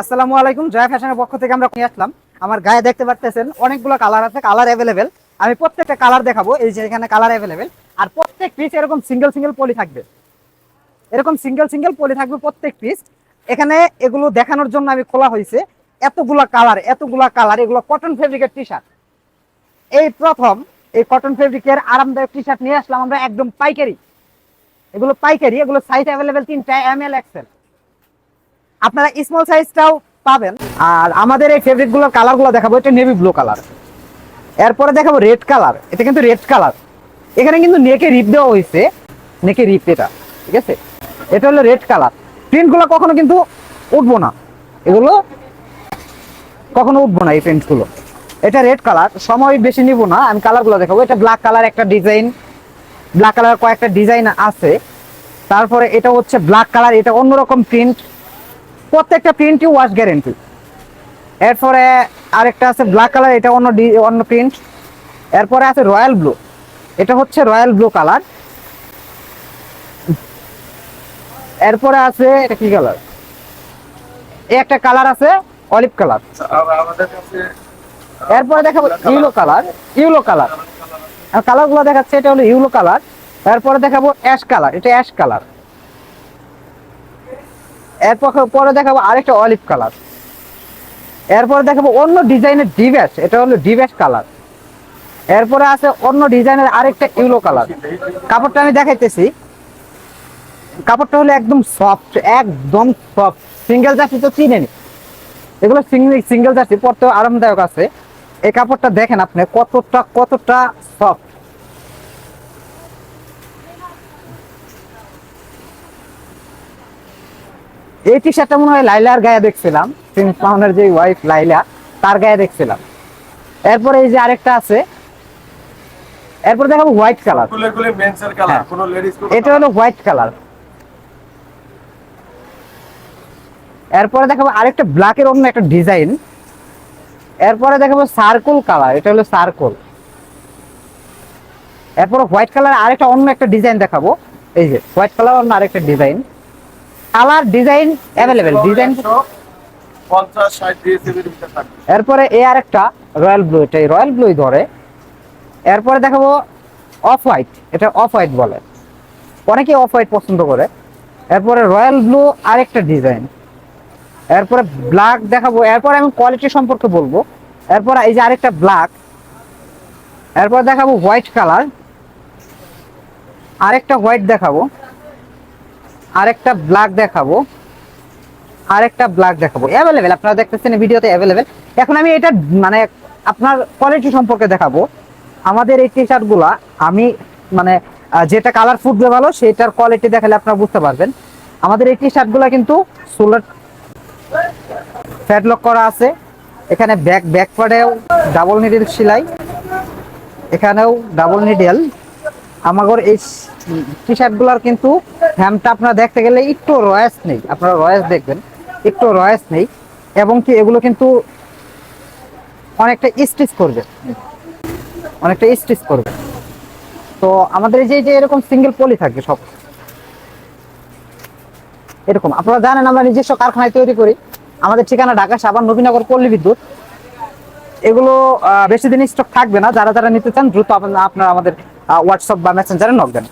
আসসালামু আলাইকুম। জয়া ফ্যাশনের পক্ষ থেকে আমরা নিয়ে আসলাম। আমার গায়ে দেখতে পাচ্ছেন অনেকগুলো কালার আছে, কালার অ্যাভেলেবেল। আমি প্রত্যেকটা কালার দেখাবো। এই যে এখানে কালার অ্যাভেলেবেল, আর প্রত্যেক পিস এরকম সিঙ্গেল সিঙ্গেল পলি থাকবে, এরকম সিঙ্গেল সিঙ্গেল পলি থাকবে প্রত্যেক পিস। এখানে এগুলো দেখানোর জন্য আমি খোলা হয়েছে। এতগুলা কালার, এগুলো কটন ফেব্রিকের টি শার্ট। এই প্রথম এই কটন ফেব্রিকের আরামদায়ক টি শার্ট নিয়ে আসলাম আমরা একদম পাইকারি। এগুলো পাইকারি, এগুলো সাইজ অ্যাভেলেবেল 3টা, ML XL। আপনারা স্মল সাইজটাও পাবেন। আর আমাদের এই ফেব্রিক গুলোর কালার গুলো দেখাবো। এটা নেভি ব্লু কালার, এরপরে দেখাবো রেড কালার। এটা কিন্তু রেড কালার, এখানে কিন্তু নেকে রিপ দেওয়া হয়েছে, নেকে রিপ এটা, ঠিক আছে। এটা হলো রেড কালার। প্রিন্ট গুলো কখনো কিন্তু উঠবো না, এগুলো কখনো উঠবো না এই প্রিন্ট গুলো। এটা রেড কালার, সময় বেশি নিব না, আমি কালার গুলো দেখাবো। এটা ব্ল্যাক কালার, একটা ডিজাইন, ব্ল্যাক কালার কয়েকটা ডিজাইন আছে। তারপরে এটা হচ্ছে ব্ল্যাক কালার, এটা অন্যরকম প্রিন্ট, প্রত্যেকটা প্রিন্টই ওয়াশ গ্যারেন্টি। এরপরে আরেকটা আছে ব্ল্যাক কালার, এটা অন্য প্রিন্ট। এরপরে আছে রয়্যাল ব্লু, এটা হচ্ছে রয়্যাল ব্লু কালার। এরপরে আছে এটা কি কালার, এই একটা কালার আছে অলিভ কালার। এরপরে দেখাবো yellow colour, yellow colour colour গুলো দেখাচ্ছে। এটা হলো ইউলো কালার। এরপরে দেখাবো অ্যাশ কালার, এটা অ্যাশ কালার। এরপর পরে দেখাবো আরেকটা অলিভ কালার। এরপরে দেখাবো অন্য ডিজাইনের ডিভ্যাশ, এটা হলো ডিভ্যাশ কালার। এরপরে আছে অন্য ডিজাইনের আরেকটা ইউলো কালার। কাপড়টা আমি দেখাইতেছি, কাপড়টা হলো একদম সফট, একদম সফট। সিঙ্গেল জার্সি তো চিনেনি, এগুলো সিঙ্গেল জার্সি পরতেও আরামদায়ক আছে। এই কাপড়টা দেখেন আপনি কতটা কতটা সফট। এই টি শার্টটা মনে হয় লাইলার গায়ে দেখছিলাম, প্রিন্স মাহনের যে ওয়াইফ লাইলা, তার গায়ে দেখছিলাম। এরপরে এই যে আরেকটা আছে, এরপর দেখাবো হোয়াইট কালার। এটা হলো হোয়াইট কালার। এরপরে দেখাবো আরেকটা ব্ল্যাকের অন্য একটা ডিজাইন। এরপরে দেখাবো সার্কুল কালার, এটা হলো সার্কুল। এরপরে হোয়াইট কালার আরেকটা অন্য একটা ডিজাইন দেখাবো। এই যে হোয়াইট কালার অন্য আরেকটা design, colour design available design 50-60 ডিএসএম-এর ভিতরে থাকবে। এরপরে এই আরেকটা রয়্যাল ব্লু, এটা রয়্যাল ব্লুই ধরে। এরপরে দেখাবো অফ হোয়াইট, এটা অফ হোয়াইট বলে, অনেকে অফ হোয়াইট পছন্দ করে। এরপরে রয়্যাল ব্লু আরেকটা ডিজাইন। এরপরে ব্ল্যাক দেখাবো। এরপরে আমি কোয়ালিটি সম্পর্কে বলবো। এরপর এই যে আরেকটা ব্ল্যাক। এরপর দেখাবো হোয়াইট কালার, আরেকটা হোয়াইট দেখাবো, আরেকটা ব্ল্যাক দেখাবো, আরেকটা ব্ল্যাক দেখাবো। অ্যাভেলেবেল, আপনারা দেখতেছেন ভিডিওতে অ্যাভেলেবেল। এখন আমি এটা মানে আপনার কোয়ালিটি সম্পর্কে দেখাবো। আমাদের এই টি শার্ট গুলা আমি মানে যেটা কালার ফুটবে ভালো সেটার কোয়ালিটি দেখালে আপনারা বুঝতে পারবেন। আমাদের এই টি শার্ট গুলা কিন্তু সোলার ফ্যাট লক করা আছে। এখানে ব্যাক পার্টেও ডাবল নিডেল সেলাই, এখানেও ডাবল নিডেল। আমাদের এই টি শার্ট গুলার কিন্তু হ্যামটা আপনারা দেখতে গেলে একটু রয়েস নেই, আপনারা রয়েস দেখবেন, একটু রয়েস নেই। এবং কি এগুলো কিন্তু অনেকটা স্টিচ করবে, অনেকটা স্টিচ করবে। তো আমাদের এই যে এরকম সিঙ্গেল পলি থাকবে সব এরকম। আপনারা জানেন আমরা নিজস্ব কারখানায় তৈরি করি। আমাদের ঠিকানা ঢাকা সাভার নবীনগর পল্লী বিদ্যুৎ। এগুলো বেশি দিন স্টক থাকবে না। যারা যারা নিতে চান দ্রুত আপনারা আমাদের হোয়াটসঅ্যাপ বা মেসেঞ্জারে নক দেন।